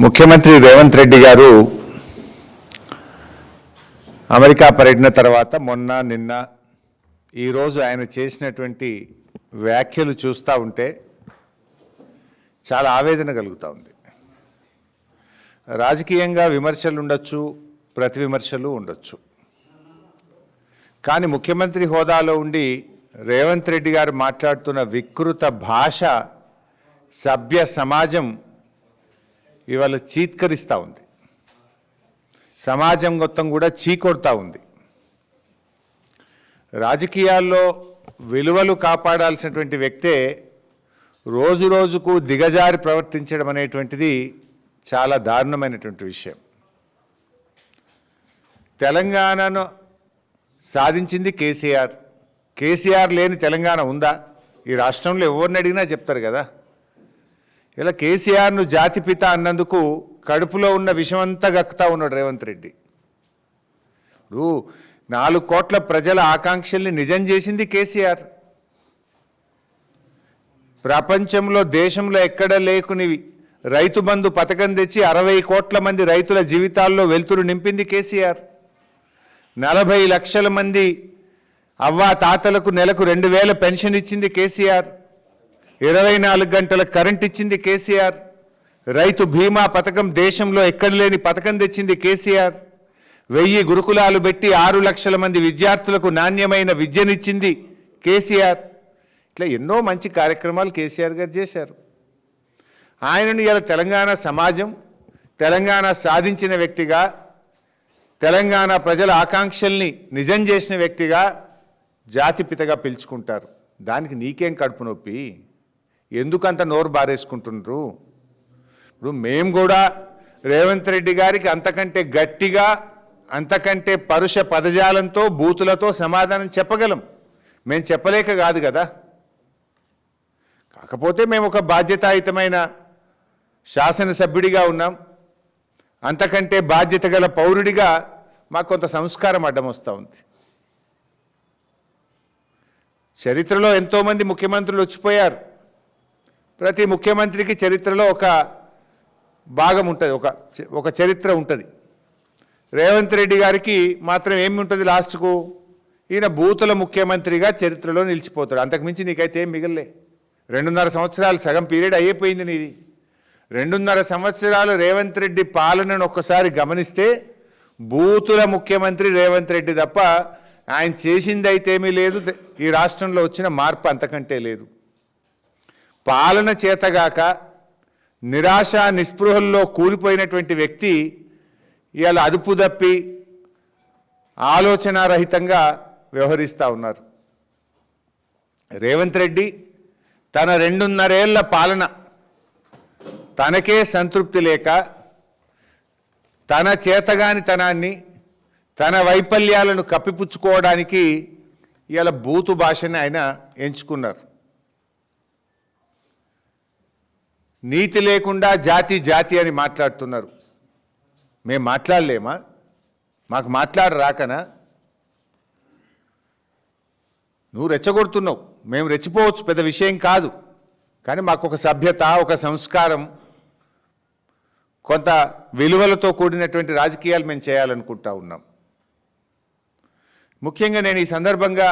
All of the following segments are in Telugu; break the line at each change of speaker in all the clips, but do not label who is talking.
ముఖ్యమంత్రి రేవంత్ రెడ్డి గారు అమెరికా పర్యటన తర్వాత నిన్న ఈరోజు ఆయన చేసినటువంటి వ్యాఖ్యలు చూస్తూ ఉంటే చాలా ఆవేదన కలుగుతూ ఉంది. రాజకీయంగా విమర్శలు ఉండొచ్చు, ప్రతి విమర్శలు ఉండొచ్చు. కానీ ముఖ్యమంత్రి హోదాలో ఉండి రేవంత్ రెడ్డి గారు మాట్లాడుతున్న వికృత భాష సభ్య సమాజం ఇవాళ చీత్కరిస్తూ ఉంది. సమాజం మొత్తం కూడా చీకొడతా ఉంది. రాజకీయాల్లో విలువలు కాపాడాల్సినటువంటి వ్యక్తే రోజు రోజుకు దిగజారి ప్రవర్తించడం అనేటువంటిది చాలా దారుణమైనటువంటి విషయం. తెలంగాణను సాధించింది కేసీఆర్. కేసీఆర్ లేని తెలంగాణ ఉందా? ఈ రాష్ట్రంలో ఎవరిని అడిగినా చెప్తారు కదా. ఇలా కేసీఆర్ను జాతిపిత అన్నందుకు కడుపులో ఉన్న విషమంతా గక్కుతా ఉన్నాడు రేవంత్ రెడ్డి. ఇప్పుడు 4 కోట్ల ప్రజల ఆకాంక్షల్ని నిజం చేసింది కేసీఆర్. ప్రపంచంలో దేశంలో ఎక్కడ లేకునివి రైతు బంధు పథకం తెచ్చి 60 కోట్ల మంది రైతుల జీవితాల్లో వెలుతురు నింపింది కేసీఆర్. 40 లక్షల మంది అవ్వా తాతలకు నెలకు 2000 పెన్షన్ ఇచ్చింది కేసీఆర్. 24 గంటల కరెంట్ ఇచ్చింది కేసీఆర్. రైతు బీమా పథకం దేశంలో ఎక్కడ లేని పథకం తెచ్చింది కేసీఆర్. 1000 గురుకులాలు పెట్టి 6 లక్షల మంది విద్యార్థులకు నాణ్యమైన విద్యనిచ్చింది కేసీఆర్. ఇట్లా ఎన్నో మంచి కార్యక్రమాలు కేసీఆర్ గారు చేశారు. ఆయనను ఇలా తెలంగాణ సమాజం, తెలంగాణ సాధించిన వ్యక్తిగా, తెలంగాణ ప్రజల ఆకాంక్షల్ని నిజం చేసిన వ్యక్తిగా జాతిపితగా పిలుచుకుంటారు. దానికి నీకేం కడుపు నొప్పి? ఎందుకంత నోరు బారేసుకుంటున్నారు? ఇప్పుడు మేము కూడా రేవంత్ రెడ్డి గారికి అంతకంటే గట్టిగా, అంతకంటే పరుష పదజాలంతో, బూతులతో సమాధానం చెప్పగలం. మేము చెప్పలేక కాదు కదా. కాకపోతే మేము ఒక బాధ్యతాయుతమైన శాసనసభ్యుడిగా ఉన్నాం. అంతకంటే బాధ్యత గల పౌరుడిగా మాకు కొంత సంస్కారం అడ్డం వస్తూ ఉంది. చరిత్రలో ఎంతోమంది ముఖ్యమంత్రులు వచ్చిపోయారు. ప్రతి ముఖ్యమంత్రికి చరిత్రలో ఒక భాగం ఉంటుంది, ఒక చరిత్ర ఉంటుంది. రేవంత్ రెడ్డి గారికి మాత్రం ఏమి ఉంటుంది? లాస్ట్కు ఈయన బూతుల ముఖ్యమంత్రిగా చరిత్రలో నిలిచిపోతాడు. అంతకుమించి నీకైతే ఏం మిగలలే. 2.5 సంవత్సరాలు సగం పీరియడ్ అయిపోయింది నీది. 2.5 సంవత్సరాలు రేవంత్ రెడ్డి పాలనను ఒక్కసారి గమనిస్తే బూతుల ముఖ్యమంత్రి రేవంత్ రెడ్డి తప్ప ఆయన చేసింది అయితే ఏమీ లేదు. ఈ రాష్ట్రంలో వచ్చిన మార్పు అంతకంటే లేదు. పాలన చేతగాక నిరాశ నిస్పృహల్లో కూలిపోయినటువంటి వ్యక్తి ఇవాళ అదుపు తప్పి ఆలోచనారహితంగా వ్యవహరిస్తూ ఉన్నారు. రేవంత్ రెడ్డి తన 2.5 ఏళ్ల పాలన తనకే సంతృప్తి లేక తన చేతగానితనాన్ని, తన వైఫల్యాలను కప్పిపుచ్చుకోవడానికి ఇవాళ బూతు భాషని ఆయన ఎంచుకున్నారు. నీతి లేకుండా జాతి జాతి అని మాట్లాడుతున్నారు. మేము మాట్లాడలేమా? మాకు మాట్లాడరాకనా? నువ్వు రెచ్చగొడుతున్నావు. మేము రెచ్చిపోవచ్చు, పెద్ద విషయం కాదు. కానీ మాకు ఒక సభ్యత, ఒక సంస్కారం, కొంత విలువలతో కూడినటువంటి రాజకీయాలు మేము చేయాలనుకుంటా ఉన్నాం. ముఖ్యంగా నేను ఈ సందర్భంగా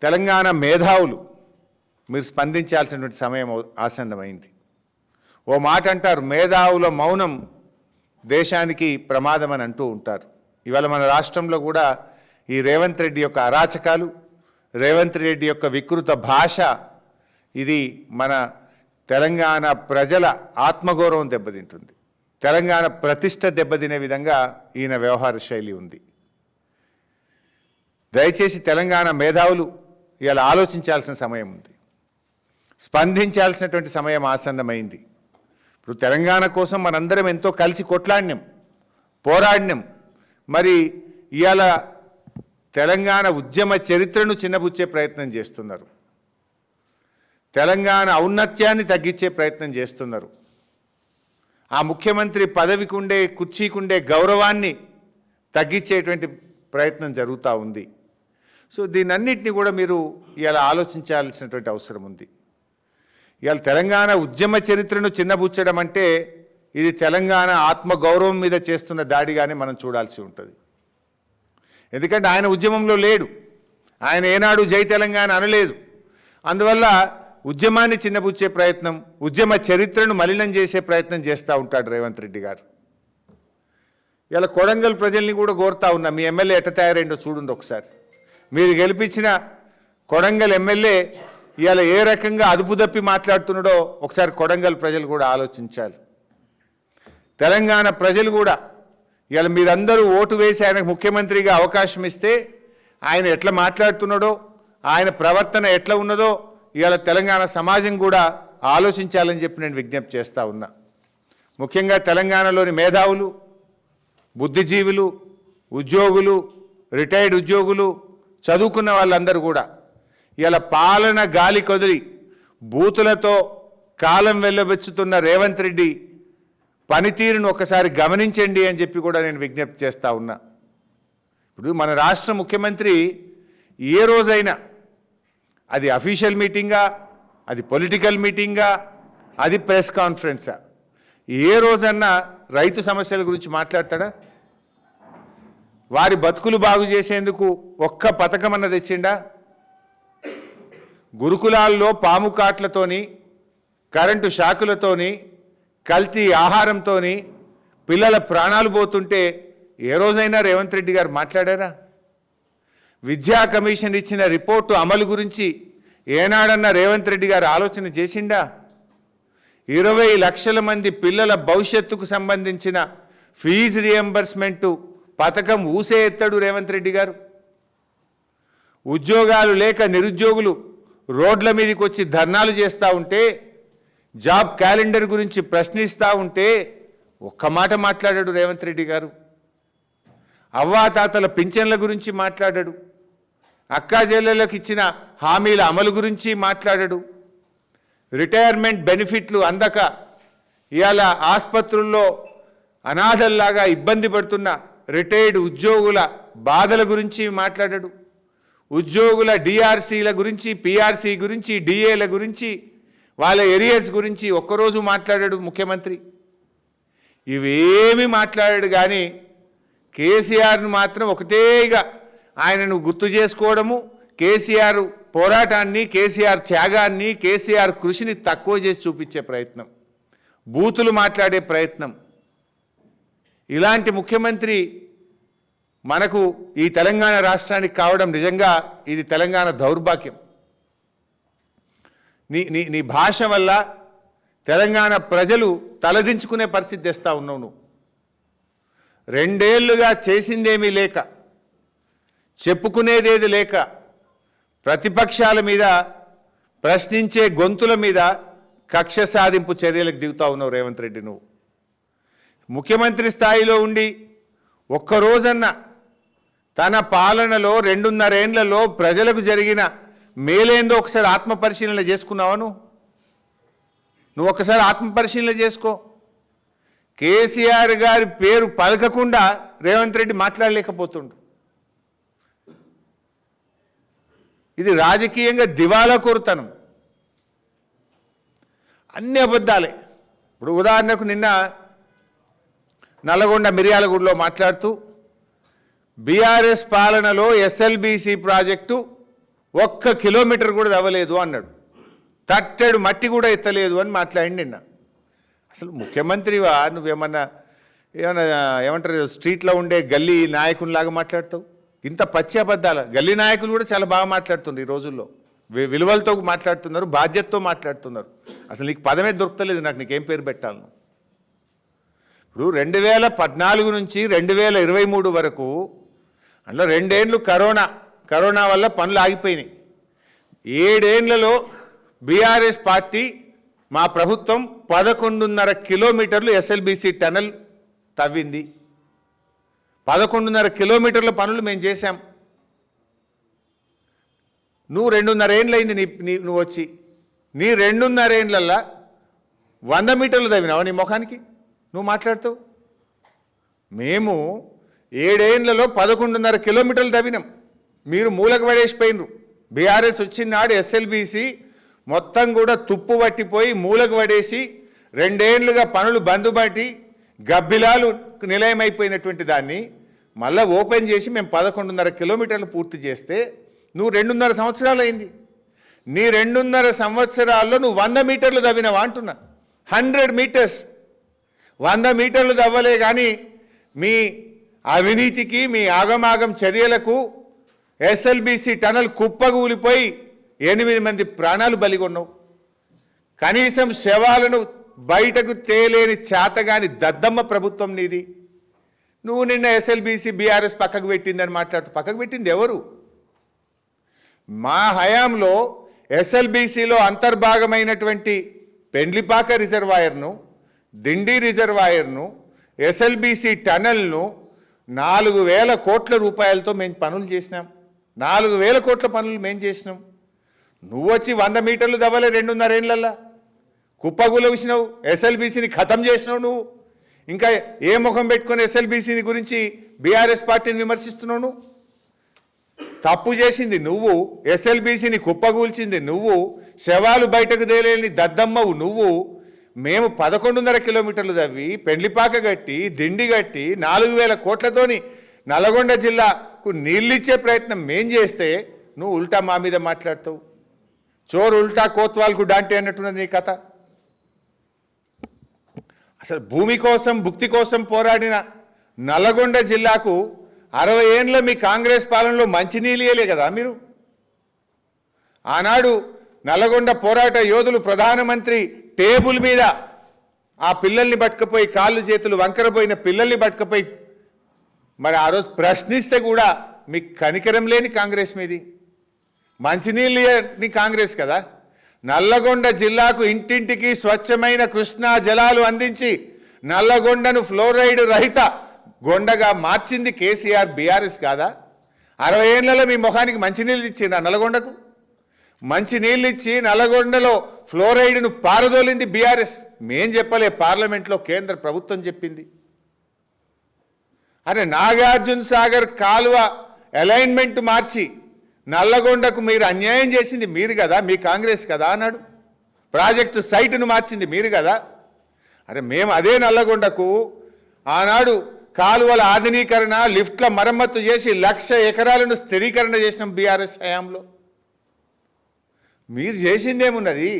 తెలంగాణ మేధావులు మీరు స్పందించాల్సినటువంటి సమయం ఆసన్నమైంది. ఓ మాట అంటారు, మేధావుల మౌనం దేశానికి ప్రమాదం అని అంటూ ఉంటారు. ఇవాళ మన రాష్ట్రంలో కూడా ఈ రేవంత్ రెడ్డి యొక్క అరాచకాలు, రేవంత్ రెడ్డి యొక్క వికృత భాష, ఇది మన తెలంగాణ ప్రజల ఆత్మగౌరవం దెబ్బతింటుంది. తెలంగాణ ప్రతిష్ట దెబ్బతినే విధంగా ఈయన వ్యవహార శైలి ఉంది. దయచేసి తెలంగాణ మేధావులు ఇలా ఆలోచించాల్సిన సమయం ఉంది. స్పందించాల్సినటువంటి సమయం ఆసన్నమైంది. ఇప్పుడు తెలంగాణ కోసం మనందరం ఎంతో కలిసి కొట్లాడినాం, పోరాడినాం. మరి ఇవాళ తెలంగాణ ఉద్యమ చరిత్రను చిన్నబుచ్చే ప్రయత్నం చేస్తున్నారు. తెలంగాణ ఔన్నత్యాన్ని తగ్గించే ప్రయత్నం చేస్తున్నారు. ఆ ముఖ్యమంత్రి పదవికి ఉండే, కుర్చీకుండే గౌరవాన్ని తగ్గించేటువంటి ప్రయత్నం జరుగుతూ ఉంది. సో దీనన్నిటిని కూడా మీరు ఇలా ఆలోచించాల్సినటువంటి అవసరం ఉంది. ఇవాళ తెలంగాణ ఉద్యమ చరిత్రను చిన్నబుచ్చడం అంటే ఇది తెలంగాణ ఆత్మగౌరవం మీద చేస్తున్న దాడిగానే మనం చూడాల్సి ఉంటుంది. ఎందుకంటే ఆయన ఉద్యమంలో లేడు, ఆయన ఏనాడు జై తెలంగాణ అనలేదు. అందువల్ల ఉద్యమాన్ని చిన్నబుచ్చే ప్రయత్నం, ఉద్యమ చరిత్రను మలినం చేసే ప్రయత్నం చేస్తూ ఉంటాడు రేవంత్ రెడ్డి గారు. ఇలా కొడంగల్ ప్రజల్ని కూడా కోరుతా ఉన్నా, మీ ఎమ్మెల్యే ఎట్ట తయారైందో చూడండి ఒకసారి. మీరు గెలిపించిన కొడంగల్ ఎమ్మెల్యే ఇవాళ ఏ రకంగా అదుపు తప్పి మాట్లాడుతున్నాడో ఒకసారి కొడంగల్ ప్రజలు కూడా ఆలోచించాలి. తెలంగాణ ప్రజలు కూడా ఇవాళ మీరందరూ ఓటు వేసి ఆయనకు ముఖ్యమంత్రిగా అవకాశం ఇస్తే ఆయన ఎట్లా మాట్లాడుతున్నాడో, ఆయన ప్రవర్తన ఎట్లా ఉన్నదో ఇవాళ తెలంగాణ సమాజం కూడా ఆలోచించాలని చెప్పి నేను విజ్ఞప్తి చేస్తూ ఉన్నా. ముఖ్యంగా తెలంగాణలోని మేధావులు, బుద్ధిజీవులు, ఉద్యోగులు, రిటైర్డ్ ఉద్యోగులు, చదువుకున్న వాళ్ళందరూ కూడా ఇవాళ పాలన గాలి కొదిలి బూతులతో కాలం వెళ్ళబెచ్చుతున్న రేవంత్ రెడ్డి పనితీరును ఒకసారి గమనించండి అని చెప్పి కూడా నేను విజ్ఞప్తి చేస్తూ ఉన్నా. ఇప్పుడు మన రాష్ట్ర ముఖ్యమంత్రి ఏ రోజైనా అది అఫీషియల్ మీటింగా, అది పొలిటికల్ మీటింగా, అది ప్రెస్ కాన్ఫరెన్సా, ఏ రోజన్నా రైతు సమస్యల గురించి మాట్లాడతాడా? వారి బతుకులు బాగు చేసేందుకు ఒక్క పథకం అన్న తెచ్చిండా? గురుకులాల్లో పాము కాట్లతోని, కరెంటు షాకులతోని, కల్తీ ఆహారంతోని పిల్లల ప్రాణాలు పోతుంటే ఏ రోజైనా రేవంత్ రెడ్డి గారు మాట్లాడారా? విద్యా కమిషన్ ఇచ్చిన రిపోర్టు అమలు గురించి ఏనాడన్నా రేవంత్ రెడ్డి గారు ఆలోచన చేసిండా? 20 లక్షల మంది పిల్లల భవిష్యత్తుకు సంబంధించిన ఫీజు రియంబర్స్మెంటు పథకం ఊసే ఎత్తాడు రేవంత్ రెడ్డి గారు. ఉద్యోగాలు లేక నిరుద్యోగులు రోడ్ల మీదకి వచ్చి ధర్నాలు చేస్తూ ఉంటే, జాబ్ క్యాలెండర్ గురించి ప్రశ్నిస్తూ ఉంటే ఒక్క మాట మాట్లాడాడు రేవంత్ రెడ్డి గారు. అవ్వాతాతల పింఛన్ల గురించి మాట్లాడాడు, అక్కా చెల్లెళ్ళకి ఇచ్చిన హామీల అమలు గురించి మాట్లాడాడు, రిటైర్మెంట్ బెనిఫిట్లు అందక ఇవాళ ఆసుపత్రుల్లో అనాథల్లాగా ఇబ్బంది పడుతున్న రిటైర్డ్ ఉద్యోగుల బాధల గురించి మాట్లాడాడు, ఉద్యోగుల డిఆర్సీల గురించి, పిఆర్సీ గురించి, డిఏల గురించి, వాళ్ళ ఏరియాస్ గురించి ఒక్కరోజు మాట్లాడాడు ముఖ్యమంత్రి. ఇవేమి మాట్లాడాడు కానీ కేసీఆర్ను మాత్రం ఒకటేగా ఆయనను గుర్తు చేసుకోవడము, కేసీఆర్ పోరాటాన్ని, కేసీఆర్ త్యాగాన్ని, కేసీఆర్ కృషిని తక్కువ చేసి చూపించే ప్రయత్నం, బూతులు మాట్లాడే ప్రయత్నం. ఇలాంటి ముఖ్యమంత్రి మనకు ఈ తెలంగాణ రాష్ట్రానికి కావడం నిజంగా ఇది తెలంగాణ దౌర్భాగ్యం. నీ భాష వల్ల తెలంగాణ ప్రజలు తలదించుకునే పరిస్థితి తెస్తా ఉన్నావు నువ్వు. 2 ఏళ్లుగా చేసిందేమీ లేక, చెప్పుకునేదేది లేక, ప్రతిపక్షాల మీద, ప్రశ్నించే గొంతుల మీద కక్ష సాధింపు చర్యలకు దిగుతా ఉన్నావు రేవంత్ రెడ్డి. నువ్వు ముఖ్యమంత్రి స్థాయిలో ఉండి ఒక్కరోజన్న తన పాలనలో 2.5 ఏళ్లలో ప్రజలకు జరిగిన మేలేందో ఒకసారి ఆత్మపరిశీలన చేసుకున్నావా? నువ్వు ఒకసారి ఆత్మపరిశీలన చేసుకో. కేసీఆర్ గారి పేరు పలకకుండా రేవంత్ రెడ్డి మాట్లాడలేకపోతుండు. ఇది రాజకీయంగా దివాలా కోరుతనం, అన్ని అబద్ధాలే. ఇప్పుడు ఉదాహరణకు నిన్న నల్లగొండ మిర్యాలగూడలో మాట్లాడుతూ బీఆర్ఎస్ పాలనలో ఎస్ఎల్బీసీ ప్రాజెక్టు 1 కిలోమీటర్ కూడా తవ్వలేదు అన్నాడు, తట్టెడు మట్టి కూడా ఎత్తలేదు అని మాట్లాడి నిన్న. అసలు ముఖ్యమంత్రివా నువ్వేమన్నా ఏమంటారు స్ట్రీట్లో ఉండే గల్లీ నాయకునిలాగా మాట్లాడతావు? ఇంత పచ్చి అబద్ధాల. గల్లీ నాయకులు కూడా చాలా బాగా మాట్లాడుతున్నారు ఈ రోజుల్లో, విలువలతో మాట్లాడుతున్నారు, బాధ్యతతో మాట్లాడుతున్నారు. అసలు నీకు పదమే దొరకలేదు, నీకేం పేరు పెట్టాలను? ఇప్పుడు 2014 నుంచి 2023 వరకు అందులో 2 ఏళ్ళు కరోనా వల్ల పనులు ఆగిపోయినాయి. 7 ఏళ్లలో బీఆర్ఎస్ పార్టీ, మా ప్రభుత్వం 11.5 కిలోమీటర్లు ఎస్ఎల్బీసీ టనల్ తవ్వింది. 11.5 కిలోమీటర్ల పనులు మేము చేశాం. నువ్వు 2.5 ఏళ్ళు అయింది నువ్వు వచ్చి, నీ 2.5 ఏళ్ళల్లో 100 మీటర్లు తవ్వినావా నీ ముఖానికి? నువ్వు మాట్లాడుతావు. మేము 7 ఏళ్లలో 11.5 కిలోమీటర్లు తవ్వినాం, మీరు మూలకు పడేసిపోయినరు. బీఆర్ఎస్ వచ్చిన నాడు ఎస్ఎల్బీసీ మొత్తం కూడా తుప్పు పట్టిపోయి మూలకు పడేసి రెండేళ్లుగా పనులు బందుబాటి గబ్బిలాలు నిలయమైపోయినటువంటి దాన్ని మళ్ళీ ఓపెన్ చేసి మేము 11.5 కిలోమీటర్లు పూర్తి చేస్తే నువ్వు 2.5 సంవత్సరాలు అయింది. నీ 2.5 సంవత్సరాల్లో నువ్వు 100 మీటర్లు తవ్వినవా అంటున్నా. 100 మీటర్స్ 100 మీటర్లు తవ్వలే కానీ మీ అవినీతికి మీ ఆగమాగం చర్యలకు ఎస్ఎల్బీసీ టనల్ కుప్పగూలిపోయి 8 మంది ప్రాణాలు బలిగొన్నావు. కనీసం శవాలను బయటకు తేలేని చేతగాని దద్దమ్మ ప్రభుత్వం నీది. నువ్వు నిన్న ఎస్ఎల్బీసీ బీఆర్ఎస్ పక్కకు పెట్టిందని మాట్లాడుతూ పక్కకు పెట్టింది ఎవరు? మా హయాంలో ఎస్ఎల్బీసీలో అంతర్భాగమైనటువంటి పెండ్లిపాక రిజర్వాయర్ను, దిండి రిజర్వాయర్ను, ఎస్ఎల్బీసీ టనల్ను 4,000 కోట్ల రూపాయలతో మేము పనులు చేసినాం. 4,000 కోట్ల పనులు మేము చేసినాం. నువ్వు వచ్చి 100 మీటర్లు దవ్వలే 2.5 ఏళ్ళల్లా కుప్పగులవిసినావు. ఎస్ఎల్బీసీని ఖతం చేసినావు నువ్వు. ఇంకా ఏ ముఖం పెట్టుకొని ఎస్ఎల్బీసీని గురించి బీఆర్ఎస్ పార్టీని విమర్శిస్తున్నావు? నువ్వు తప్పు చేసింది నువ్వు, ఎస్ఎల్బీసీని కుప్పగూల్చింది నువ్వు, శవాలు బయటకు తేలేని దద్దమ్మవు నువ్వు. మేము 11.5 కిలోమీటర్లు తవ్వి పెండ్లిపాక కట్టి దిండి కట్టి 4,000 కోట్లతోని నల్గొండ జిల్లాకు నీళ్ళిచ్చే ప్రయత్నం మేం చేస్తే నువ్వు ఉల్టా మా మీద మాట్లాడతావు. చోరు ఉల్టా కోత్వాల్కు డాంటే అన్నట్టున్నది నీ కథ. అసలు భూమి కోసం భుక్తి కోసం పోరాడిన నల్గొండ జిల్లాకు 60 ఏళ్ళ మీ కాంగ్రెస్ పాలనలో మంచినీళ్ళే కదా మీరు. ఆనాడు నల్గొండ పోరాట యోధులు ప్రధానమంత్రి టేబుల్ మీద ఆ పిల్లల్ని పట్టుకుపోయి కాళ్ళు చేతులు వంకరపోయిన పిల్లల్ని పట్టుకుపోయి మరి ఆ రోజు ప్రశ్నిస్తే కూడా మీకు కనికరం లేని కాంగ్రెస్ మీది. మంచినీళ్ళని కాంగ్రెస్ కదా. నల్లగొండ జిల్లాకు ఇంటింటికి స్వచ్ఛమైన కృష్ణా జలాలు అందించి నల్లగొండను ఫ్లోరైడ్ రహిత గొండగా మార్చింది కేసీఆర్ బీఆర్ఎస్ కాదా? 60 ఏళ్లలో మీ ముఖానికి మంచినీళ్ళు ఇచ్చింది ఆ నల్లగొండకు. మంచినీళ్ళు ఇచ్చి నల్లగొండలో ఫ్లోరైడ్ను పారదోలింది బీఆర్ఎస్. మేం చెప్పలే, పార్లమెంట్లో కేంద్ర ప్రభుత్వం చెప్పింది. అరే నాగార్జున సాగర్ కాలువ అలైన్మెంట్ మార్చి నల్లగొండకు మీరు అన్యాయం చేసింది మీరు కదా, మీ కాంగ్రెస్ కదా అన్నాడు. ప్రాజెక్టు సైటును మార్చింది మీరు కదా. అరే మేము అదే నల్లగొండకు ఆనాడు కాలువల ఆధునీకరణ లిఫ్ట్ల మరమ్మతు చేసి 1,00,000 ఎకరాలను స్థిరీకరణ చేసినాం బీఆర్ఎస్ హయాంలో. మీరు చేసిందేమున్నది?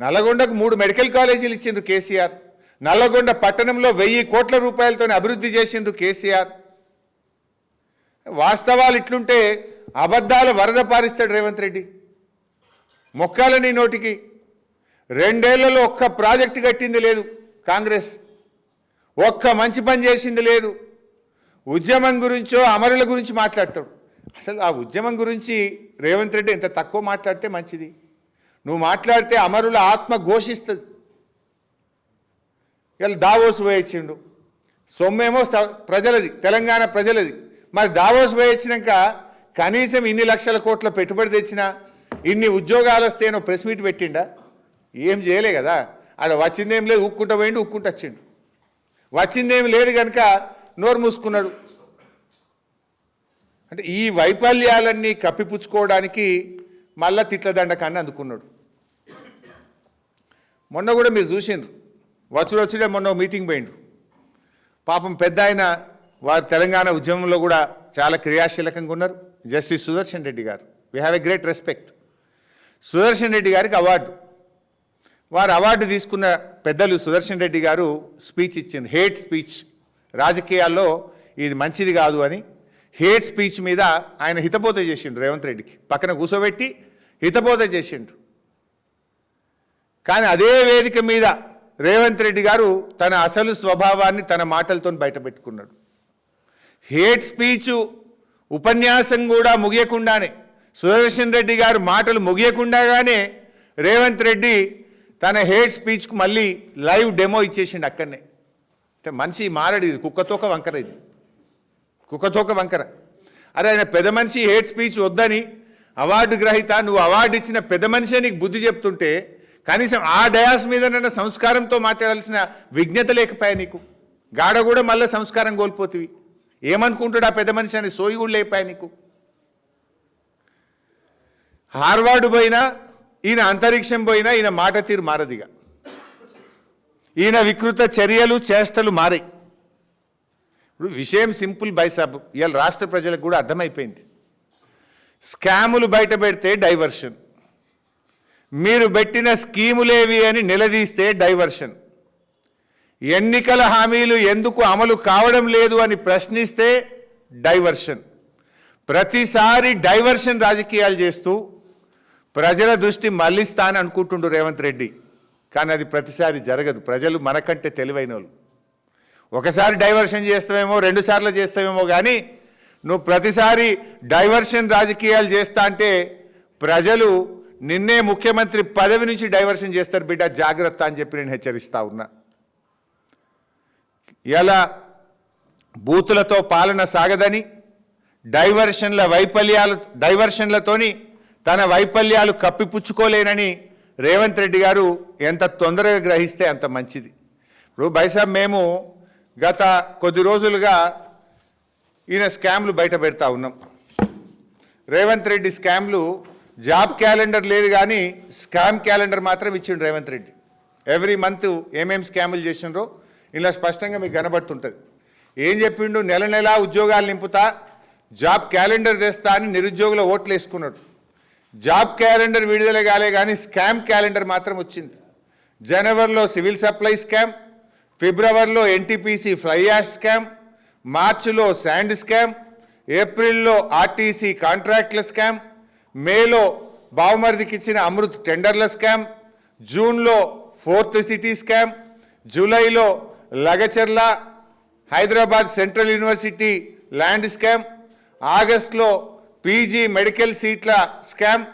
నల్లగొండకు 3 మెడికల్ కాలేజీలు ఇచ్చిండ్రు కేసీఆర్. నల్లగొండ పట్టణంలో 1,000 కోట్ల రూపాయలతో అభివృద్ధి చేసిండ్రు కేసీఆర్. వాస్తవాలు ఇట్లుంటే అబద్ధాలు వరద పారిస్తాడు రేవంత్ రెడ్డి. మొక్కాలని నోటికి 2 ఏళ్లలో ఒక్క ప్రాజెక్టు కట్టింది లేదు కాంగ్రెస్. ఒక్క మంచి పని చేసింది లేదు. ఉద్యమం గురించో అమరుల గురించి మాట్లాడతాడు. అసలు ఆ ఉద్యమం గురించి రేవంత్ రెడ్డి ఎంత తక్కువ మాట్లాడితే మంచిది. నువ్వు మాట్లాడితే అమరుల ఆత్మ ఘోషిస్తుంది. ఇలా దావోస్ పోయొచ్చిండు, సొమ్మేమో ప్రజలది, తెలంగాణ ప్రజలది. మరి దావోస్ పోయొచ్చినాక కనీసం ఇన్ని లక్షల కోట్ల పెట్టుబడి తెచ్చినా ఇన్ని ఉద్యోగాలు వస్తేనో ప్రెస్ మీట్ పెట్టిండా? ఏం చేయలే కదా. ఆడ వచ్చిందేం లేదు, ఉక్కుంటా పోయిండు, ఉక్కుంటూ వచ్చిండు. వచ్చిందేమి లేదు కనుక నోరు మూసుకున్నాడు. అంటే ఈ వైఫల్యాలన్నీ కప్పిపుచ్చుకోవడానికి మళ్ళా తిట్లదండకాన్ని అందుకున్నాడు. మొన్న కూడా మీరు చూసిండ్రు, వచ్చుడే మొన్న మీటింగ్ పోయిండు. పాపం పెద్ద ఆయన వారు తెలంగాణ ఉద్యమంలో కూడా చాలా క్రియాశీలకంగా ఉన్నారు. జస్టిస్ సుదర్శన్ రెడ్డి గారు, we have a great respect. Sudarshan Reddy గారికి అవార్డు, వారు అవార్డు తీసుకున్న పెద్దలు సుదర్శన్ రెడ్డి గారు స్పీచ్ ఇచ్చింది. హేట్ స్పీచ్, రాజకీయాల్లో ఇది మంచిది కాదు అని హేట్ స్పీచ్ మీద ఆయన హితబోధ చేసిండు. రేవంత్ రెడ్డికి పక్కన కూర్చోబెట్టి హితబోధ చేసిండు. కానీ అదే వేదిక మీద రేవంత్ రెడ్డి గారు తన అసలు స్వభావాన్ని తన మాటలతో బయటపెట్టుకున్నాడు. హేట్ స్పీచ్ ఉపన్యాసం కూడా ముగియకుండానే, సుదర్శన్ రెడ్డి గారు మాటలు ముగియకుండానే రేవంత్ రెడ్డి తన హేట్ స్పీచ్కు మళ్ళీ లైవ్ డెమో ఇచ్చేసిండు అక్కడనే. అంటే మనిషి మారడు, ఇది కుక్కతోక వంకర, ఇది కుక్కతోక వంకర. అరే ఆయన పెద్ద మనిషి హేట్ స్పీచ్ వద్దని అవార్డు గ్రహీత, నువ్వు అవార్డు ఇచ్చిన పెద్ద మనిషే నీకు బుద్ధి చెప్తుంటే కనీసం ఆ డయాస్ మీద సంస్కారంతో మాట్లాడాల్సిన విజ్ఞత లేకపోయా నీకు. గాడ కూడా మళ్ళీ సంస్కారం కోల్పోతివి. ఏమనుకుంటాడు ఆ పెద్ద మనిషి అని సోయి కూడా లేపాయా నీకు. హార్వర్డ్ పోయినా ఈయన, అంతరిక్షం పోయినా ఈయన మాట తీరు మారదిగా. ఈయన వికృత చర్యలు చేష్టలు మారాయి. ఇప్పుడు విషయం సింపుల్ బైసాబ్, ఇవాళ రాష్ట్ర ప్రజలకు కూడా అర్థమైపోయింది. స్కాములు బయట పెడితే డైవర్షన్, మీరు పెట్టిన స్కీములేవి అని నిలదీస్తే డైవర్షన్, ఎన్నికల హామీలు ఎందుకు అమలు కావడం లేదు అని ప్రశ్నిస్తే డైవర్షన్. ప్రతిసారి డైవర్షన్ రాజకీయాలు చేస్తూ ప్రజల దృష్టి మళ్లిస్తా అని అనుకుంటుండు రేవంత్ రెడ్డి. కానీ అది ప్రతిసారి జరగదు. ప్రజలు మనకంటే తెలివైన వాళ్ళు. ఒకసారి డైవర్షన్ చేస్తామేమో, 2 సార్లు చేస్తామేమో, కానీ నువ్వు ప్రతిసారి డైవర్షన్ రాజకీయాలు చేస్తా అంటే ప్రజలు నిన్నే ముఖ్యమంత్రి పదవి నుంచి డైవర్షన్ చేస్తారు బిడ్డ, జాగ్రత్త అని చెప్పి నేను హెచ్చరిస్తా ఉన్నా. ఇలా బూతులతో పాలన సాగదని, డైవర్షన్లతోని తన వైఫల్యాలు కప్పిపుచ్చుకోలేనని రేవంత్ రెడ్డి గారు ఎంత తొందరగా గ్రహిస్తే అంత మంచిది. ఇప్పుడు బైసాబ్ మేము గత కొద్ది రోజులుగా ఈయన స్కామ్లు బయట పెడతా ఉన్నాం. రేవంత్ రెడ్డి స్కామ్లు, జాబ్ క్యాలెండర్ లేదు కానీ స్కామ్ క్యాలెండర్ మాత్రం ఇచ్చిండు రేవంత్ రెడ్డి. ఎవ్రీ మంత్ ఏమేమి స్కాములు చేసిండ్రో ఇలా స్పష్టంగా మీకు కనబడుతుంటుంది. ఏం చెప్పిండు? నెల నెలా ఉద్యోగాలు నింపుతా, జాబ్ క్యాలెండర్ తెస్తా అని నిరుద్యోగుల ఓట్లు వేసుకున్నాడు. జాబ్ క్యాలెండర్ విడుదల కాలే కానీ స్కామ్ క్యాలెండర్ మాత్రం వచ్చింది. జనవరిలో సివిల్ సప్లై స్కామ్, ఫిబ్రవరిలో ఎన్టీపీసీ ఫ్లై యాష్ స్కామ్, మార్చిలో శాండ్ స్కామ్, ఏప్రిల్లో ఆర్టీసీ కాంట్రాక్ట్ల స్కామ్, మేలో బావమర్దికి ఇచ్చిన అమృత్ టెండర్ల స్కామ్, జూన్లో 4th సిటీ స్కామ్, జూలైలో Lagacharla Hyderabad central university land scam, ఆగస్టులో పీజీ మెడికల్ సీట్ల స్కామ్,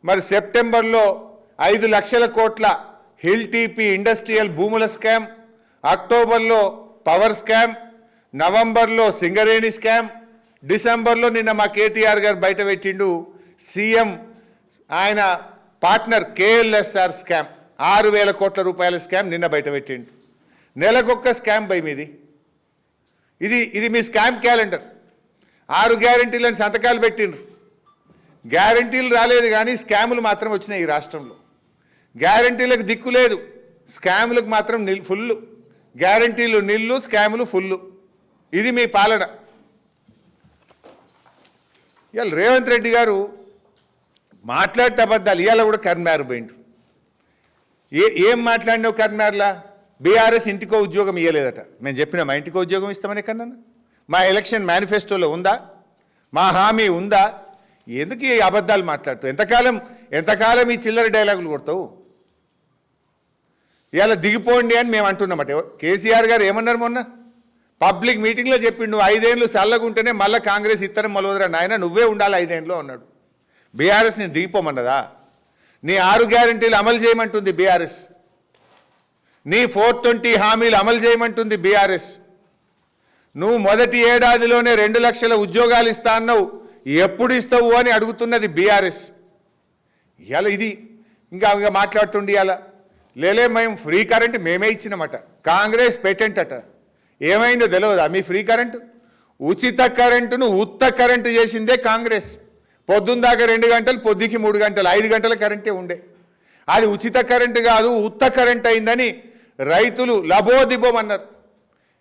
మరి సెప్టెంబర్లో 5 లక్షల కోట్ల హిల్ టీపీ ఇండస్ట్రియల్ భూముల స్కామ్, అక్టోబర్లో పవర్ స్కామ్, నవంబర్లో సింగరేణి స్కామ్, డిసెంబర్లో నిన్న మా కేటీఆర్ గారు బయట పెట్టిండు సీఎం ఆయన పార్ట్నర్ కేఎల్ఎస్ఆర్ స్కామ్, 6,000 కోట్ల రూపాయల స్కామ్ నిన్న బయట పెట్టిండు. నెలకొక్క స్కామ్ భయ మీది. ఇది మీ స్కామ్ క్యాలెండర్. 6 గ్యారంటీలను సంతకాలు పెట్టిండ్రు. గ్యారంటీలు రాలేదు కానీ స్కాములు మాత్రం వచ్చినాయి ఈ రాష్ట్రంలో. గ్యారంటీలకు దిక్కు లేదు, స్కాములకు మాత్రం ఫుల్లు. గ్యారంటీలు నిల్లు, స్కాములు ఫుల్లు. ఇది మీ పాలన. ఇవాళ రేవంత్ రెడ్డి గారు మాట్లాడితే అబద్ధాలు. ఇవాళ కూడా కర్మారు పోయిండు. ఏం మాట్లాడినావు కర్మారులా? బీఆర్ఎస్ ఇంటికో ఉద్యోగం ఇవ్వలేదట. మేము చెప్పినా మా ఇంటికో ఉద్యోగం ఇస్తామని కన్నా మా ఎలక్షన్ మేనిఫెస్టోలో ఉందా? మా హామీ ఉందా? ఎందుకు ఈ అబద్ధాలు మాట్లాడుతావు? ఎంతకాలం ఈ చిల్లర డైలాగులు కొడతావు? ఇవాళ దిగిపోండి అని మేము అంటున్నామట. కేసీఆర్ గారు ఏమన్నారు మొన్న పబ్లిక్ మీటింగ్లో చెప్పిండు, 5 ఏళ్ళు చల్లగుంటేనే మళ్ళీ కాంగ్రెస్ ఇత్తనం మొలవదురా నాయన, నువ్వే ఉండాలి 5 ఏళ్ళు అన్నాడు. బీఆర్ఎస్ని దిగిపోమన్నదా? నీ 6 గ్యారంటీలు అమలు చేయమంటుంది బీఆర్ఎస్. నీ 420 హామీలు అమలు చేయమంటుంది బీఆర్ఎస్. నువ్వు మొదటి ఏడాదిలోనే 2 లక్షల ఉద్యోగాలు ఇస్తా అన్నావు, ఎప్పుడు ఇస్తావు అని అడుగుతున్నది బీఆర్ఎస్. ఇవాళ ఇది ఇంకా మాట్లాడుతుండి. ఇవాళ లేలే మేము ఫ్రీ కరెంట్ మేమే ఇచ్చినామట. కాంగ్రెస్ పేటెంట్ అట. ఏమైందో తెలియదా మీ ఫ్రీ కరెంటు? ఉచిత కరెంటును ఉత్త కరెంటు చేసిందే కాంగ్రెస్. పొద్దున్న దాకా 2 గంటలు, పొద్దుకి 3 గంటలు, 5 గంటల కరెంటే ఉండే. అది ఉచిత కరెంటు కాదు, ఉత్త కరెంట్ అయిందని రైతులు లబోదిబోమన్నారు.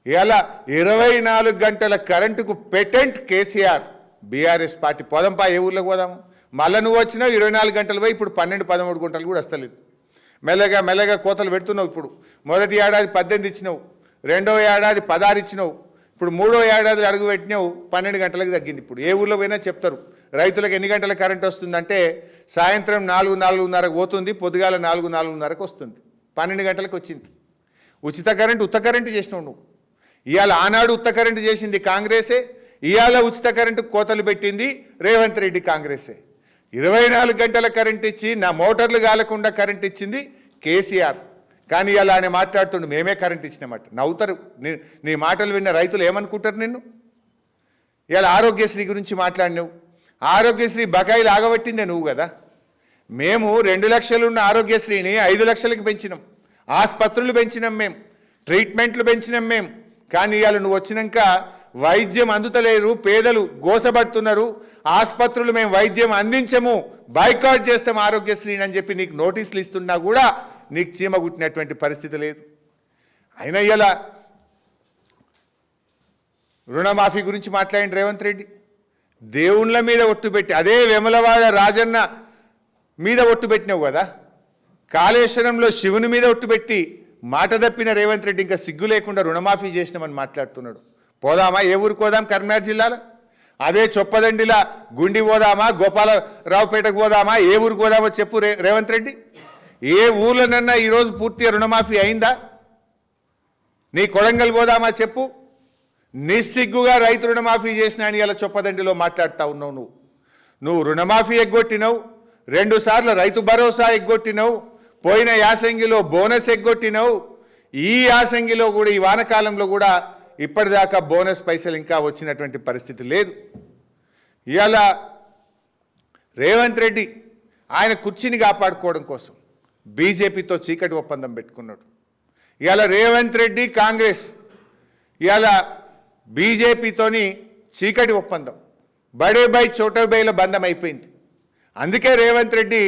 ఇలా 24 గంటల కరెంటుకు పేటెంట్ కేసీఆర్. బీఆర్ఎస్ పార్టీ పోదంపా, ఏ ఊర్లోకి పోదాము? మళ్ళీ నువ్వు వచ్చినావు 24 గంటలు పోయి ఇప్పుడు 12-13 గంటలు కూడా వస్తలేదు. మెల్లగా కోతలు పెడుతున్నావు. ఇప్పుడు మొదటి ఏడాది 18 ఇచ్చినావు, 2వ ఏడాది 16 ఇచ్చినావు, ఇప్పుడు 3వ ఏడాది అడుగు పెట్టినావు 12 గంటలకు తగ్గింది. ఇప్పుడు ఏ ఊర్లో పోయినా చెప్తారు రైతులకు ఎన్ని గంటల కరెంట్ వస్తుందంటే సాయంత్రం 4-4:30కు పోతుంది, పొద్దుగాల 4-4:30కు వస్తుంది. 12 గంటలకు వచ్చింది. ఉచిత కరెంటు ఉత్త కరెంటు చేసినావు నువ్వు. ఇవాళ ఆనాడు ఉత్త కరెంటు చేసింది కాంగ్రెసే, ఇవాళ ఉచిత కరెంటు కోతలు పెట్టింది రేవంత్ రెడ్డి కాంగ్రెసే. 24 గంటల కరెంట్ ఇచ్చి నా మోటార్లు కాలకుండా కరెంట్ ఇచ్చింది కేసీఆర్. కానీ ఇలా ఆయన మాట్లాడుతుండు మేమే కరెంట్ ఇచ్చినామట. నవ్వుతారు. నీ మాటలు విన్న రైతులు ఏమనుకుంటారు నిన్ను? ఇలా ఆరోగ్యశ్రీ గురించి మాట్లాడినావు. ఆరోగ్యశ్రీ బకాయిలు ఆగబట్టిందే నువ్వు కదా. మేము 2 లక్షలున్న ఆరోగ్యశ్రీని 5 లక్షలకు పెంచినాం. ఆసుపత్రులు పెంచినాం మేము, ట్రీట్మెంట్లు పెంచినాం మేము. కానీ ఇవాళ నువ్వు వచ్చినాక వైద్యం అందుతలేరు, పేదలు గోసపడుతున్నారు. ఆసుపత్రులు మేము వైద్యం అందించము, బాయ్కాట్ చేస్తాం ఆరోగ్యశ్రీని అని చెప్పి నీకు నోటీసులు ఇస్తున్నా కూడా నీకు చీమ కుట్టినటువంటి పరిస్థితి లేదు. అయినా ఇలా రుణమాఫీ గురించి మాట్లాడిన రేవంత్ రెడ్డి దేవుళ్ళ మీద ఒట్టు పెట్టి, అదే వెమలవాడ రాజన్న మీద ఒట్టు పెట్టినావు కదా, కాళేశ్వరంలో శివుని మీద ఒట్టు పెట్టి మాట తప్పిన రేవంత్ రెడ్డి ఇంకా సిగ్గు లేకుండా రుణమాఫీ చేసినామని మాట్లాడుతున్నాడు. పోదామా? ఏ ఊరికి పోదాం? కరీంనగర్ జిల్లాలో అదే చొప్పదండిలా గుండి పోదామా? గోపాలరావుపేటకు పోదామా? ఏ ఊరికి పోదామో చెప్పు రేవంత్ రెడ్డి. ఏ ఊర్లోనన్నా ఈరోజు పూర్తిగా రుణమాఫీ అయిందా? నీ కొడంగల్ పోదామా చెప్పు. నిస్సిగ్గుగా రైతు రుణమాఫీ చేసిన అని ఇలా చొప్పదండిలో మాట్లాడుతూ ఉన్నావు. నువ్వు రుణమాఫీ ఎగ్గొట్టినవు, 2 సార్లు రైతు భరోసా ఎగ్గొట్టినవు, పోయిన యాసంగిలో బోనస్ ఎగ్గొట్టినవు, ఈ యాసంగిలో కూడా ఈ వానకాలంలో కూడా ఇప్పటిదాకా బోనస్ పైసలు ఇంకా వచ్చినటువంటి పరిస్థితి లేదు. ఇవాళ రేవంత్ రెడ్డి ఆయన కుర్చీని కాపాడుకోవడం కోసం బీజేపీతో చీకటి ఒప్పందం పెట్టుకున్నాడు. ఇవాళ రేవంత్ రెడ్డి కాంగ్రెస్ ఇవాళ బీజేపీతోని చీకటి ఒప్పందం, బడే బై చోటే బైల బంధం అయిపోయింది. అందుకే రేవంత్ రెడ్డి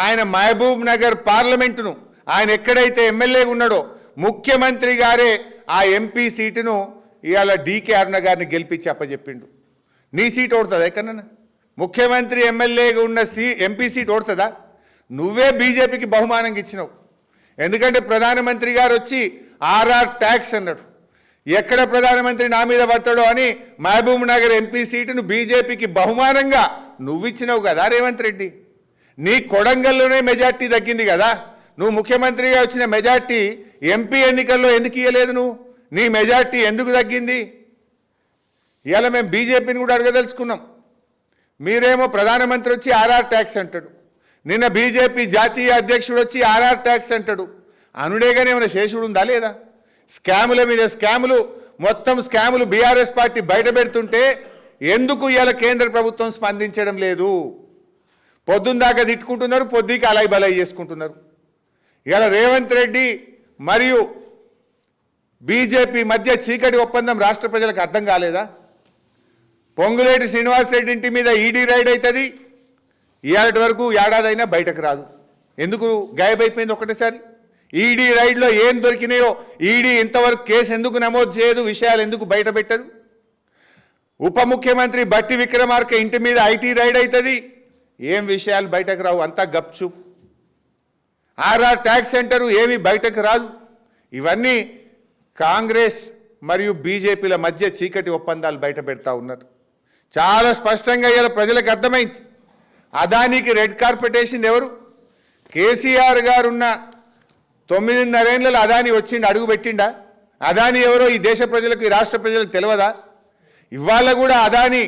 ఆయన మహబూబ్ నగర్ పార్లమెంటును ఆయన ఎక్కడైతే ఎమ్మెల్యేగా ఉన్నాడో ముఖ్యమంత్రి గారే ఆ ఎంపీ సీటును ఇవాళ డీకే అరుణ గారిని గెలిపించి అప్పచెప్పిండు. నీ సీట్ ఓడుతుందా ఎక్కడన్నా? ముఖ్యమంత్రి ఎమ్మెల్యేగా ఉన్న ఎంపీ సీట్ ఓడుతుందా? నువ్వే బీజేపీకి బహుమానంగా ఇచ్చినావు. ఎందుకంటే ప్రధానమంత్రి గారు వచ్చి ఆర్ఆర్ ట్యాక్స్ అన్నాడు. ఎక్కడ ప్రధానమంత్రి నా మీద పడతాడో అని మహబూబ్ నగర్ ఎంపీ సీటును బీజేపీకి బహుమానంగా నువ్వు ఇచ్చినావు కదా రేవంత్ రెడ్డి. నీ కొడంగల్లోనే మెజార్టీ తగ్గింది కదా, నువ్వు ముఖ్యమంత్రిగా వచ్చిన మెజార్టీ ఎంపీ ఎన్నికల్లో ఎందుకు ఇవ్వలేదు? నువ్వు నీ మెజార్టీ ఎందుకు తగ్గింది? ఇవాళ మేము బీజేపీని కూడా అడగదలుచుకున్నాం. మీరేమో ప్రధానమంత్రి వచ్చి ఆర్ఆర్ ట్యాక్స్ అంటాడు, నిన్న బీజేపీ జాతీయ అధ్యక్షుడు వచ్చి ఆర్ఆర్ ట్యాక్స్ అంటాడు. అనుడేగానే ఏమైనా శేషుడు ఉందా లేదా? స్కాముల మీద స్కాములు, మొత్తం స్కాములు బీఆర్ఎస్ పార్టీ బయట పెడుతుంటే ఎందుకు ఇవాళ కేంద్ర ప్రభుత్వం స్పందించడం లేదు? పొద్దుందాకా తిట్టుకుంటున్నారు, పొద్దుకి అలై బలై చేసుకుంటున్నారు. ఇవాళ రేవంత్ రెడ్డి మరియు బీజేపీ మధ్య చీకటి ఒప్పందం రాష్ట్ర ప్రజలకు అర్థం కాలేదా? పొంగులేటి శ్రీనివాసరెడ్డి ఇంటి మీద ఈడీ రైడ్ అవుతుంది, ఇవాళ వరకు ఏడాదైనా బయటకు రాదు. ఎందుకు గాయబైపోయింది ఒకటేసారి? ఈడీ రైడ్లో ఏం దొరికినాయో ఈడీ ఇంతవరకు కేసు ఎందుకు నమోదు చేయదు? విషయాలు ఎందుకు బయట పెట్టదు? ఉప ముఖ్యమంత్రి బట్టి విక్రమార్క ఇంటి మీద ఐటీ రైడ్ అవుతుంది, ఏం విషయాలు బయటకు రావు, అంతా గప్చుప్. ఆర్ఆర్ ట్యాక్స్ సెంటరు ఏమీ బయటకు రాదు. ఇవన్నీ కాంగ్రెస్ మరియు బీజేపీల మధ్య చీకటి ఒప్పందాలు బయట పెడతా ఉన్నారు. చాలా స్పష్టంగా ఇలా ప్రజలకు అర్థమైంది. అదానికి రెడ్ కార్పెట్ వేసింది ఎవరు? కేసీఆర్ గారున్న 9.5 ఏళ్లలో అదాని వచ్చిండు, అడుగు పెట్టిండా? అదాని ఎవరో ఈ దేశ ప్రజలకు, ఈ రాష్ట్ర ప్రజలకు తెలియదా? ఇవాళ కూడా అదాని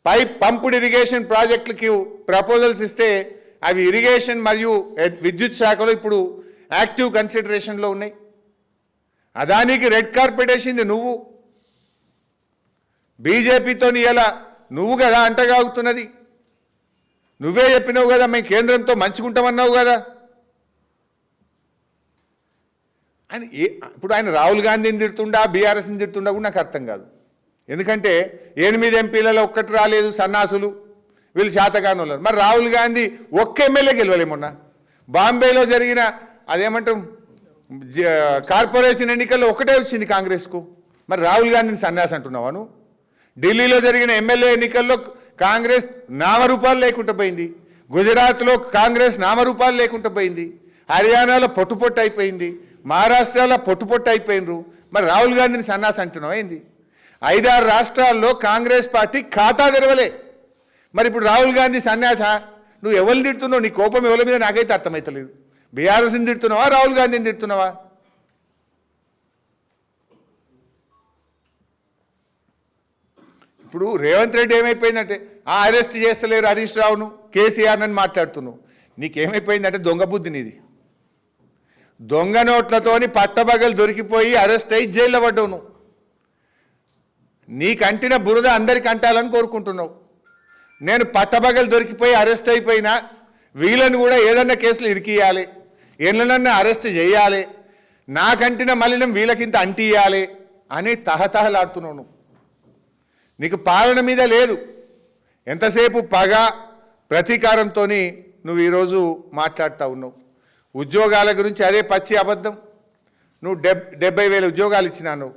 పైప్ పంపుడ్ ఇరిగేషన్ ప్రాజెక్టులకి ప్రపోజల్స్ ఇస్తే అవి ఇరిగేషన్ మరియు విద్యుత్ శాఖలో ఇప్పుడు యాక్టివ్ కన్సిడరేషన్లో ఉన్నాయి. అదానికి రెడ్ కార్పెట్ వేసింది నువ్వు. బీజేపీతో ఇలా నువ్వు కదా అంటగాగుతున్నది. నువ్వే చెప్పినావు కదా మేము కేంద్రంతో మంచుకుంటామన్నావు కదా. ఆయన ఇప్పుడు ఆయన రాహుల్ గాంధీని తిడుతుండా బీఆర్ఎస్ని తిడుతుండా కూడా నాకు అర్థం కాదు. ఎందుకంటే 8 ఎంపీలలో ఒక్కటి రాలేదు, సన్నాసులు వీళ్ళు శాతగానులు. మరి రాహుల్ గాంధీ ఒక్క ఎమ్మెల్యే గెలవలే. మొన్న బాంబేలో జరిగిన అదేమంటాం కార్పొరేషన్ ఎన్నికల్లో ఒకటే వచ్చింది కాంగ్రెస్కు. మరి రాహుల్ గాంధీని సన్యాసి అంటున్నావా నువ్వు? ఢిల్లీలో జరిగిన ఎమ్మెల్యే ఎన్నికల్లో కాంగ్రెస్ నామరూపాలు లేకుండా పోయింది, గుజరాత్లో కాంగ్రెస్ నామరూపాలు లేకుండా పోయింది, హర్యానాలో పొట్టు అయిపోయింది, మహారాష్ట్రలో పొట్టు అయిపోయినరు. మరి రాహుల్ గాంధీని సన్నాసి అంటున్నావా ఏంది? 5-6 రాష్ట్రాల్లో కాంగ్రెస్ పార్టీ ఖాతా తెరవలే. మరి ఇప్పుడు రాహుల్ గాంధీ సన్యాస? నువ్వు ఎవరిని తిడుతున్నావు? నీ కోపం ఎవరి మీద నాకైతే అర్థమవుతలేదు. బీఆర్ఎస్ని తిడుతున్నావా రాహుల్ గాంధీని తిడుతున్నావా? ఇప్పుడు రేవంత్ రెడ్డి ఏమైపోయిందంటే అరెస్ట్ చేస్తలేరు హరీష్ రావును, కేసీఆర్ అని మాట్లాడుతున్నావు. నీకేమైపోయిందంటే దొంగ బుద్ధి నీది. దొంగ నోట్లతోని పట్టబగలు దొరికిపోయి అరెస్ట్ అయ్యి జైల్లో పడ్డావు నువ్వు. నీకంటిన బురద అందరికి అంటాలని కోరుకుంటున్నావు. నేను పట్టబగలు దొరికిపోయి అరెస్ట్ అయిపోయినా వీళ్ళని కూడా ఏదన్నా కేసులు ఇరికియాలి, ఎన్నన్నా అరెస్ట్ చేయాలి, నాకంటిన మలినం వీళ్ళకింత అంటియాలి అని తహతహలాడుతున్నావు నువ్వు. నీకు పాలన మీద లేదు. ఎంతసేపు పగ ప్రతీకారంతో నువ్వు ఈరోజు మాట్లాడుతూ ఉన్నావు. ఉద్యోగాల గురించి అదే పచ్చి అబద్ధం. నువ్వు 70,000 ఉద్యోగాలు ఇచ్చినావు,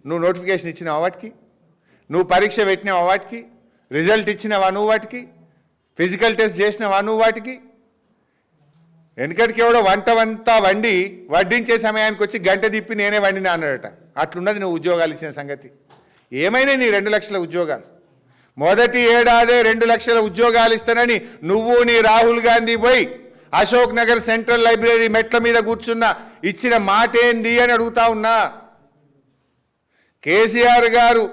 నువ్వు నోటిఫికేషన్ ఇచ్చినావా వాటికి? నువ్వు పరీక్ష పెట్టినావా వాటికి? రిజల్ట్ ఇచ్చినావా నువ్వు వాటికి? ఫిజికల్ టెస్ట్ చేసినావా నువ్వు వాటికి? వెనకటికి ఎవడో వంట వండి వడ్డించే సమయానికి వచ్చి గంట తిప్పి నేనే వండినా అన్నాడట. అట్లున్నది నువ్వు ఉద్యోగాలు ఇచ్చిన సంగతి. ఏమైనా నీ 2 లక్షల ఉద్యోగాలు? మొదటి ఏడాదే 2 లక్షల ఉద్యోగాలు ఇస్తానని నువ్వు నీ రాహుల్ గాంధీ పోయి అశోక్ నగర్ సెంట్రల్ లైబ్రరీ మెట్ల మీద కూర్చున్న ఇచ్చిన మాట ఏంది అని అడుగుతా ఉన్నా. కేసీఆర్ గారు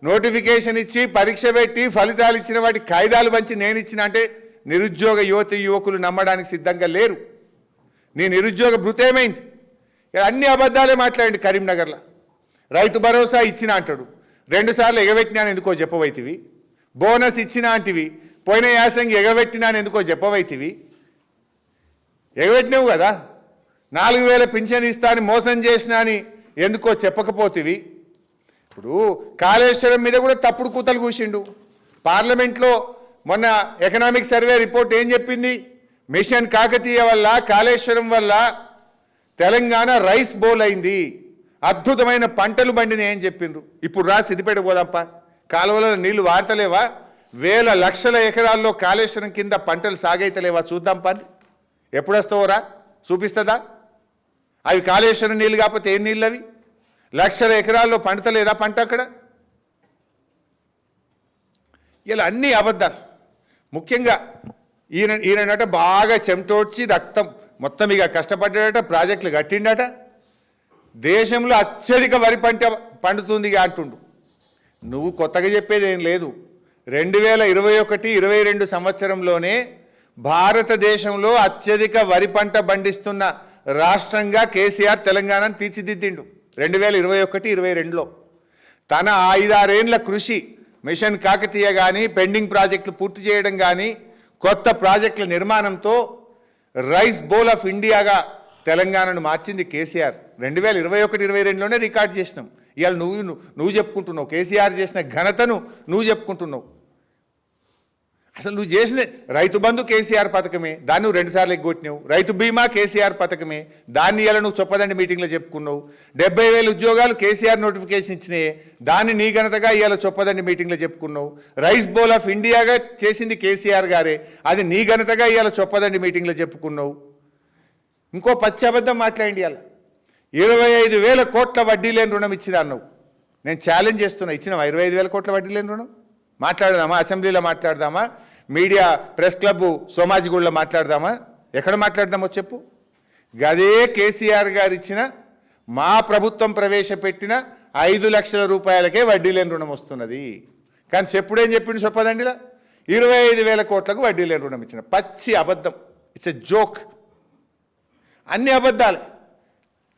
నోటిఫికేషన్ ఇచ్చి పరీక్ష పెట్టి ఫలితాలు ఇచ్చిన వాటి కాయిదాలు పంచి నేను ఇచ్చిన అంటే నిరుద్యోగ యువకులు నమ్మడానికి సిద్ధంగా లేరు. నీ నిరుద్యోగ భృతేమైంది? అన్ని అబద్ధాలే మాట్లాడండి. కరీంనగర్లో రైతు భరోసా ఇచ్చిన అంటాడు, 2 సార్లు ఎగబెట్టినాను ఎందుకో చెప్పవైతివి. బోనస్ ఇచ్చిన అంటివి, పోయిన యాసంగి ఎగబెట్టినాను ఎందుకో చెప్పవైతివి. ఎగబెట్టినావు కదా. 4,000 పింఛన్ ఇస్తాను మోసం చేసినా అని ఎందుకో చెప్పకపోతివి. ఇప్పుడు కాళేశ్వరం మీద కూడా తప్పుడు కూతలు కూసిండు. పార్లమెంట్లో మొన్న ఎకనామిక్ సర్వే రిపోర్ట్ ఏం చెప్పింది? మిషన్ కాకతీయ వల్ల, కాళేశ్వరం వల్ల తెలంగాణ రైస్ బౌల్ అయింది, అద్భుతమైన పంటలు పండినాయి అని చెప్పిండ్రు. ఇప్పుడు రా సిద్దిపేట పోదాంపా, కాలువలలో నీళ్లు వాడతలేవా? వేల లక్షల ఎకరాల్లో కాళేశ్వరం కింద పంటలు సాగైతలేవా? చూద్దాంపా. ఎప్పుడు వస్తావోరా? చూపిస్తుందా? అవి కాళేశ్వరం నీళ్ళు కాకపోతే ఏం నీళ్ళు అవి? లక్షల ఎకరాల్లో పండుతలేదా పంట అక్కడ? ఇలా అన్ని అబద్ధాలు. ముఖ్యంగా ఈయనట బాగా చెమటోడ్చి రక్తం మొత్తం ఇక కష్టపడ్డాడట, ప్రాజెక్టులు కట్టిండట, దేశంలో అత్యధిక వరి పంట పండుతుంది అంటుండు. నువ్వు కొత్తగా చెప్పేది ఏం లేదు. 2021-22 సంవత్సరంలోనే భారతదేశంలో అత్యధిక వరి పంట పండిస్తున్న రాష్ట్రంగా కేసీఆర్ తెలంగాణను తీర్చిదిద్దిండు 2021-22లో. తన 5-6 ఏళ్ల కృషి, మిషన్ కాకతీయ కానీ, పెండింగ్ ప్రాజెక్టులు పూర్తి చేయడం కానీ, కొత్త ప్రాజెక్టుల నిర్మాణంతో రైస్ బౌల్ ఆఫ్ ఇండియాగా తెలంగాణను మార్చింది కేసీఆర్. 2021-22లోనే రికార్డ్ చేసినాం. ఇవాళ నువ్వు చెప్పుకుంటున్నావు కేసీఆర్ చేసిన ఘనతను నువ్వు చెప్పుకుంటున్నావు. అసలు నువ్వు చేసిన రైతు బంధు కేసీఆర్ పథకమే, దాన్ని నువ్వు 2 సార్లు ఎగ్గొట్టినావు. రైతు బీమా కేసీఆర్ పథకమే, దాన్ని ఇలా నువ్వు చొప్పదండి మీటింగ్లో చెప్పుకున్నావు. 70,000 ఉద్యోగాలు కేసీఆర్ నోటిఫికేషన్ ఇచ్చినాయి, దాన్ని నీ ఘనతగా ఇవాళ చొప్పదండి మీటింగ్లో చెప్పుకున్నావు. రైస్ బౌల్ ఆఫ్ ఇండియాగా చేసింది కేసీఆర్ గారే, అది నీ ఘనతగా ఇవాళ చొప్పదండి మీటింగ్లో చెప్పుకున్నావు. ఇంకో పచ్చి అబద్ధం మాట్లాడి ఇవాళ 25,000 కోట్ల వడ్డీ లేని రుణం ఇచ్చినా అన్నావు. నేను ఛాలెంజ్ చేస్తున్నా, ఇచ్చినావా 25,000 కోట్ల వడ్డీ లేని రుణం? మాట్లాడదామా? అసెంబ్లీలో మాట్లాడదామా? మీడియా ప్రెస్ క్లబ్ సోమాజిగూడలో మాట్లాడదామా? ఎక్కడ మాట్లాడదామో చెప్పు. గదే కేసీఆర్ గారు ఇచ్చిన, మా ప్రభుత్వం ప్రవేశపెట్టిన 5 లక్షల రూపాయలకే వడ్డీ లేని రుణం వస్తున్నది. కానీ చెప్పుడేం చెప్పిండు చెప్పదండిలా? 25,000 కోట్లకు వడ్డీ లేని రుణం ఇచ్చిన. పచ్చి అబద్ధం. It's a joke. అన్ని అబద్ధాలే.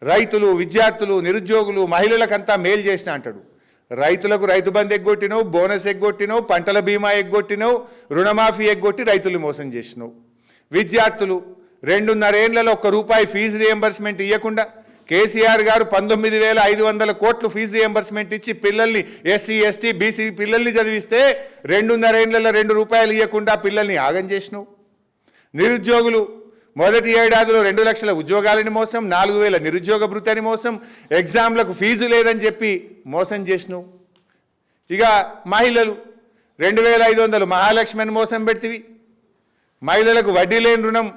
రైతులు, విద్యార్థులు, నిరుద్యోగులు, మహిళలకంతా మేలు చేసిన అంటాడు. రైతులకు రైతు బంధు ఎగ్గొట్టినావు, బోనస్ ఎగ్గొట్టినావు, పంటల బీమా ఎగ్గొట్టినావు, రుణమాఫీ ఎగ్గొట్టి రైతులు మోసం చేసినావు. విద్యార్థులు 2.5 ఏళ్లలో ₹1 ఫీజు రియంబర్స్మెంట్ ఇవ్వకుండా కేసీఆర్ గారు 19,500 కోట్లు ఫీజు రియంబర్స్మెంట్ ఇచ్చి పిల్లల్ని, ఎస్సీ, ఎస్టీ, బీసీ పిల్లల్ని చదివిస్తే 2.5 ఏళ్లలో ₹2 ఇవ్వకుండా పిల్లల్ని ఆగం చేసినావు. నిరుద్యోగులు మొదటి ఏడాదిలో 2 లక్షల ఉద్యోగాలని మోసం, 4,000 నిరుద్యోగ భృతిని మోసం, ఎగ్జామ్లకు ఫీజు లేదని చెప్పి మోసం చేసినావు. ఇక మహిళలు 2,500 మహాలక్ష్మిని మోసం పెడితివి. మహిళలకు వడ్డీ లేని రుణం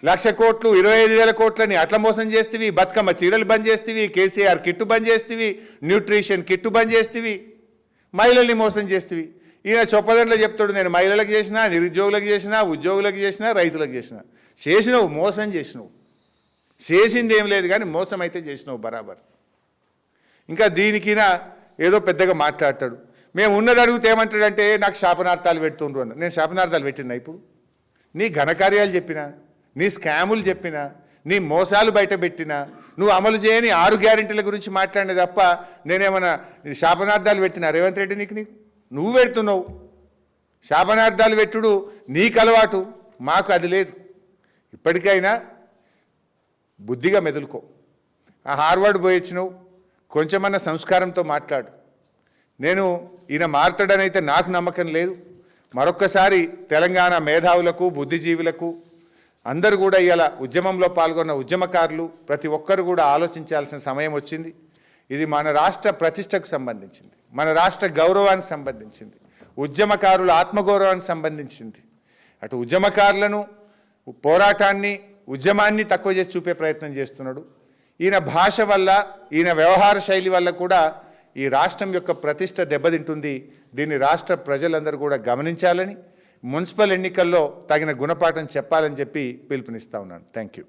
1,00,000 కోట్లు, 25,000 కోట్లని అట్లా మోసం చేస్తేవి. బతుకమ్మ చీరలు బంద్ చేస్తేవి, కేసీఆర్ కిట్టు బంద్ చేస్తేవి, న్యూట్రిషన్ కిట్టు బంద్ చేస్తేవి, మహిళల్ని మోసం చేస్తేవి. ఈయన చొప్పదంలో చెప్తాడు, నేను మహిళలకు చేసినా, నిరుద్యోగులకు చేసినా, ఉద్యోగులకు చేసినా, రైతులకు చేసినావు, మోసం చేసినావు. చేసింది ఏం లేదు కానీ మోసం అయితే చేసినావు బరాబర్. ఇంకా దీనికినా ఏదో పెద్దగా మాట్లాడతాడు. మేము ఉన్నది అడిగితే ఏమంటాడంటే నాకు శాపనార్థాలు పెడుతుండ్రు అన్న. నేను శాపనార్థాలు పెట్టినా? ఇప్పుడు నీ ఘనకార్యాలు చెప్పినా, నీ స్కాములు చెప్పినా, నీ మోసాలు బయట పెట్టినా, నువ్వు అమలు చేయని 6 గ్యారెంటీల గురించి మాట్లాడిన తప్ప నేనేమన్నా శాపనార్థాలు పెట్టినా? రేవంత్ రెడ్డి నీకు నువ్వు పెడుతున్నావు. శాపనార్థాలు పెట్టుడు నీకు అలవాటు, మాకు అది లేదు. ఇప్పటికైనా బుద్ధిగా మెదులుకో. ఆ హార్వర్డ్ పోయి వచ్చినావు, కొంచెమన్నా సంస్కారంతో మాట్లాడు. నేను ఈయన మారుతాడనైతే నాకు నమ్మకం లేదు. మరొక్కసారి తెలంగాణ మేధావులకు, బుద్ధిజీవులకు, అందరూ కూడా ఇలా ఉద్యమంలో పాల్గొన్న ఉద్యమకారులు ప్రతి ఒక్కరు కూడా ఆలోచించాల్సిన సమయం వచ్చింది. ఇది మన రాష్ట్ర ప్రతిష్టకు సంబంధించింది, మన రాష్ట్ర గౌరవానికి సంబంధించింది, ఉద్యమకారుల ఆత్మగౌరవానికి సంబంధించింది. అటు ఉద్యమకారులను, పోరాటాన్ని, ఉద్యమాన్ని తక్కువ చేసి చూపే ప్రయత్నం చేస్తున్నాడు. ఈయన భాష వల్ల, ఈయన వ్యవహార శైలి వల్ల కూడా ఈ రాష్ట్రం యొక్క ప్రతిష్ట దెబ్బతింటుంది. దీన్ని రాష్ట్ర ప్రజలందరూ కూడా గమనించాలని, మున్సిపల్ ఎన్నికల్లో తగిన గుణపాఠం చెప్పాలని చెప్పి పిలుపునిస్తా ఉన్నాను. Thank you.